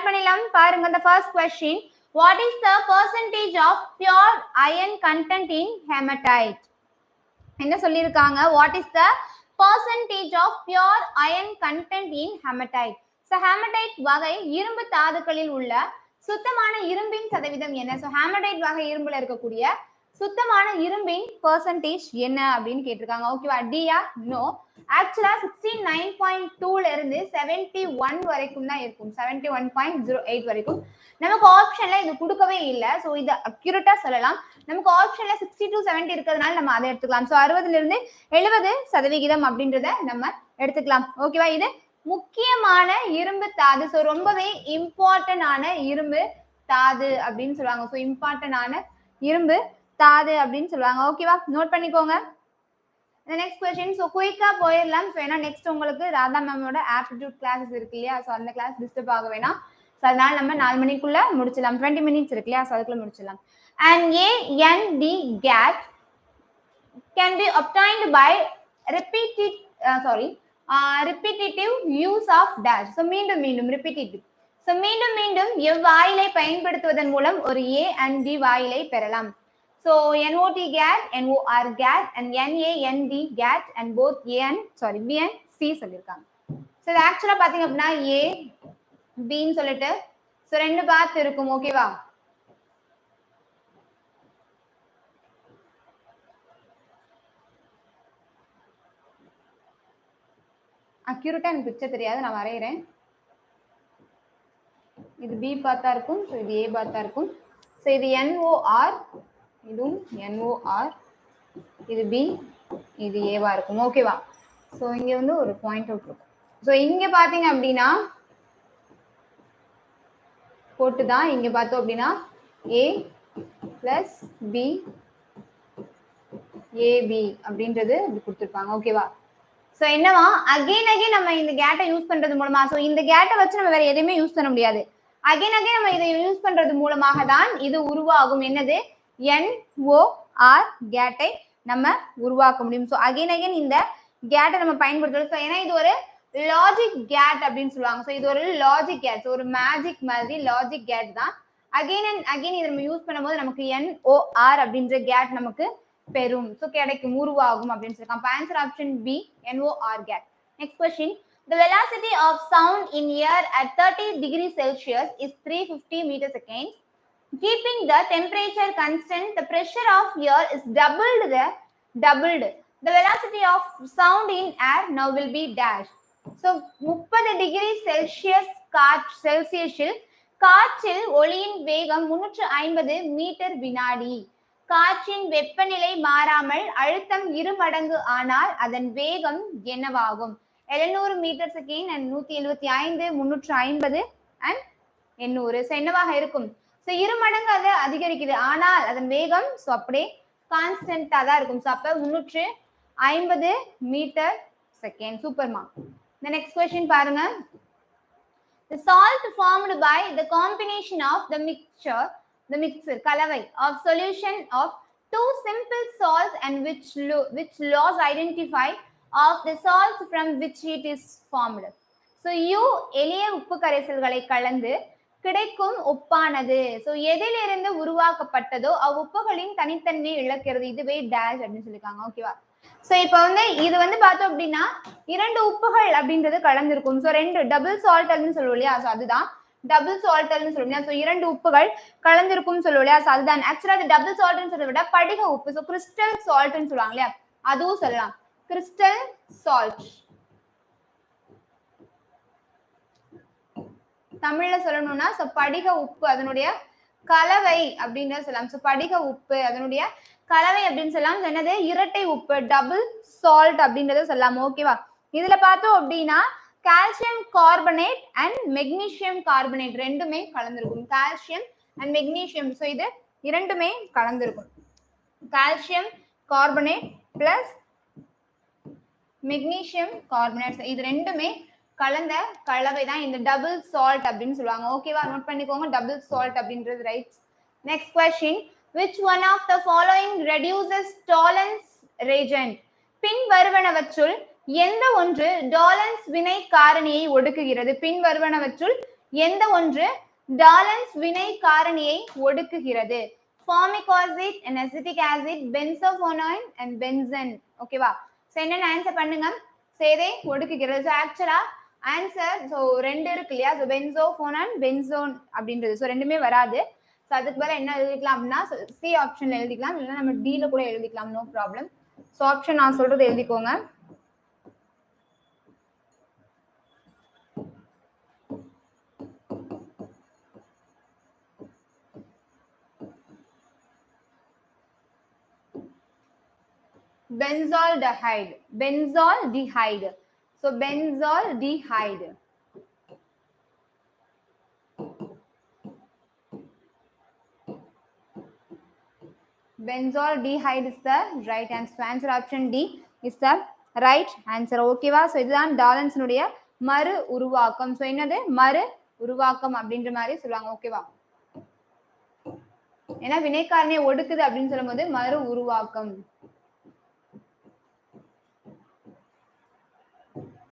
Start பண்ணிடலாம் பாருங்க. the first question, what is the percentage of pure iron content in hematite? என்ன சொல்லிருக்காங்க? what is the percentage of pure iron content in hematite? so hematite வகை இரும்பு தாதுக்களில் உள்ள சுத்தமான இரும்பின் சதவீதம் என்ன? so hematite வகை இரும்புல இருக்கக்கூடிய சுத்தமான இரும்பின் percentage என்ன அப்படின்னு கேட்டிருக்காங்க. ஓகேவா? டியா? நோ. ஆக்சுவலா 69.2ல இருந்து 71 வரைக்கும் தான் இருக்கும். 71.08 வரைக்கும் நமக்கு ஆப்ஷன்ல இது கொடுக்கவே இல்லை. ஸோ இது அக்யூரேட்டா சொல்லலாம். நமக்கு ஆப்ஷன்ல 60 to 70 இருக்கிறதுனால நம்ம அதை எடுத்துக்கலாம். ஸோ 60ல இருந்து 70% அப்படின்றத நம்ம எடுத்துக்கலாம். ஓகேவா? இது முக்கியமான இரும்பு தாது. ஸோ ரொம்பவே இம்பார்ட்டன்ட் ஆன இரும்பு தாது அப்படின்னு சொல்லுவாங்க. ஸோ இம்பார்ட்டன்ட் ஆன இரும்பு தாது அப்படின்னு சொல்லுவாங்க. ஓகேவா? நோட் பண்ணிக்கோங்க. Next question. ஸோ குயிக்கா போயிடலாம். ஸோ ஏன்னா நெக்ஸ்ட் உங்களுக்கு ராதா மேமோட ஆப்டிடியூட் கிளாஸஸ் இருக்கு இல்லையா? ஸோ அந்த கிளாஸ் டிஸ்டர்ப் ஆக வேணாம். ஸோ அதனால நம்ம 4 மணிக்குள்ள முடிச்சிடலாம். 20 மினிட்ஸ் இருக்கு இல்லையா? ஸோ அதுக்குள்ள முடிச்சிடலாம். And AND GAT can be obtained by repetitive use of dash. So மீண்டும் repetitive. ஸோ மீண்டும் எவ்வாயிலை பயன்படுத்துவதன் மூலம் ஒரு A and D வாயிலை பெறலாம். So NOT GAT, NOR GAT and NAND GAT and both B and C சொல்லிருக்காங்க. So இது ஆக்சுவலா பாத்தீங்க அப்படின்னா A B ன்னு சொல்லிட்டு சோ ரெண்டு பாத் இருக்கும். ஓகேவா? அக்யூரேட்டா எனக்கு பிக்சர் தெரியாது, நான் வரைகிறேன். இது B பாத்தா இருக்கும். ஸோ இது A பாத்தா இருக்கும். ஸோ இது NOR, இதுவும் NOR, இது B, இது ஏவா இருக்கும். ஓகேவா? ஸோ இங்க வந்து ஒரு பாயிண்ட் அவுட் இருக்கும். ஸோ இங்க பாத்தீங்க அப்படின்னா போட்டுதான் இங்க பார்த்தோம் அப்படின்னா A பிளஸ் B AB அப்படின்றது இப்படி கொடுத்துருப்பாங்க. ஓகேவா? ஸோ என்னவா அகைன் நம்ம இந்த கேட்டை யூஸ் பண்றது மூலமா, ஸோ இந்த கேட்டை வச்சு நம்ம வேற எதுவுமே யூஸ் பண்ண முடியாது. அகைன் நம்ம இதை யூஸ் பண்றது மூலமாக தான் இது உருவாகும். என்னது? NOR கேட்டை நம்ம உருவாக்க முடியும். ஸோ அகைன் இந்த கேட்டை நம்ம பயன்படுத்துறோம். ஸோ ஏன்னா இது ஒரு லாஜிக் கேட் அப்படின்னு சொல்லுவாங்க. ஸோ இது ஒரு லாஜிக் கேட், ஒரு மேஜிக் மாதிரி லாஜிக் கேட் தான். அகைன் இதை நம்ம யூஸ் பண்ணும்போது நமக்கு NOR அப்படின்ற கேட் நமக்கு பெறும். ஸோ கிடைக்கும், உருவாகும் அப்படின்னு சொல்லிருக்காங்க. Answer option B, NOR gate. Next question. The velocity of sound in air at 30 degrees Celsius is 350 meters per second. Keeping the temperature constant, the pressure of air is doubled. The velocity of sound in air now will be dash. So 30 degrees Celsius செல்சியஸில் காற்றில் ஒளியின் வேகம் 350 metre வினாடி. காற்றின் வெப்பநிலை மாறாமல் அழுத்தம் 2 மடங்கு ஆனால் அதன் வேகம் என்னவாகும்? 700 metre second and 175, 350 and 800. So என்னவாக இருக்கும்? ஸோ 2 மடங்கு அது அதிகரிக்குது, ஆனால் அதன் வேகம் ஸோ அப்படியே கான்ஸ்டன்டா தான் இருக்கும். ஸோ அப்ப 350 மீட்டர் செகண்ட். சூப்பர்மா. The next question பாருங்க. The salt formed by the combination of the mixture கலவை of solution of two simple salts and which laws identify of the salts from which it is formed. So எளிய உப்பு கரைசல்களை கலந்து கிடைக்கும் உப்பானது so எதிலிருந்து உருவாக்கப்பட்டதோ அவ்வுப்புகளின் தனித்தன்மையை இழக்கிறது. இதுவே டேஷ் அப்படின்னு சொல்லியிருக்காங்க. ஓகேவா? ஸோ இப்போ வந்து இது வந்து பார்த்தோம் அப்படின்னா 2 உப்புகள் அப்படின்றது கலந்துருக்கும். ஸோ 2 டபுள் சால்ட்னு சொல்லுவோம் இல்லையா? ஸோ அதுதான் டபுள் சால்ட்னு சொல்லுவோம். ஸோ 2 உப்புகள் கலந்துருக்கும் சொல்லுவோம் இல்லையா? ஸோ அதுதான் ஆக்சுவலா அது டபுள் சால்ட்னு சொல்றத விட படிக உப்பு, ஸோ கிறிஸ்டல் சால்ட்னு சொல்லுவாங்க இல்லையா? அதுவும் சொல்லலாம். கிறிஸ்டல் சால்ட் தமிழ்ல சொல்லணும்னா ஸோ படிக உப்பு அதனுடைய கலவை அப்படின்னு சொல்லலாம். ஸோ படிக உப்பு அதனுடைய கலவை அப்படின்னு சொல்லலாம். என்னது? இரட்டை உப்பு, டபுள் சால்ட் அப்படின்றத சொல்லலாம். ஓகேவா? இதுல பார்த்தோம் அப்படின்னா calcium carbonate and magnesium carbonate ரெண்டுமே கலந்துருக்கும். கால்சியம் அண்ட் மெக்னீசியம், ஸோ இது இரண்டுமே கலந்துருக்கும். Calcium carbonate plus magnesium carbonate, இது ரெண்டுமே கலந்த கலவை தான் இந்த டபுள் சால்ட் அப்படின்னு சொல்லுவாங்க. ஓகேவா? நோட் பண்ணிக்கோங்க டபுள் சால்ட் அப்படின்றது. Right. Next question. which one of the following reduces Tollens reagent? பின் வருவனவற்றுள் எந்த ஒன்று டாலன்ஸ் வினை காரணியை ஒடுக்குகிறது? பின் வருவனவற்றுள் எந்த ஒன்று டாலன்ஸ் வினை காரணியை ஒடுக்குகிறது? formic acid and acetic acid, benzophenone and benzene. ஓகேவா? சோ என்னென்ன ஆன்சர் பண்ணுங்க. சேதை ஒடுக்குகிறது. சோ ஆக்சுவலா ஆன்சர் சோ ரெண்டு இருக்கு இல்லையா? சோ பென்சோஃபோனான் பென்சோன் அப்படின்றது. சோ ரெண்டுமே வராது. சோ அதுக்கு பதிலா என்ன எழுதிக்கலாம் அப்படின்னா சி ஆப்ஷன்ல எழுதிக்கலாம், இல்லைன்னா நம்ம டில கூட எழுதிக்கலாம், நோ ப்ராப்ளம். சோ ஆப்ஷன் நான் சொல்றது எழுதிக்கோங்க. benzaldehyde, benzaldehyde. So benzaldehyde. Benzaldehyde is the right answer. Answer option D is the right answer. ஓகேவா? சோ இதுதான் டாலன்ஸ்னுடைய மறு உருவாக்கம். சோ என்னது மறு உருவாக்கம் அப்படின்ற மாதிரி சொல்லுவாங்க. ஓகேவா? ஏன்னா வினைக்காரணியை ஒடுக்குது அப்படின்னு சொல்லும்போது மறு உருவாக்கம்.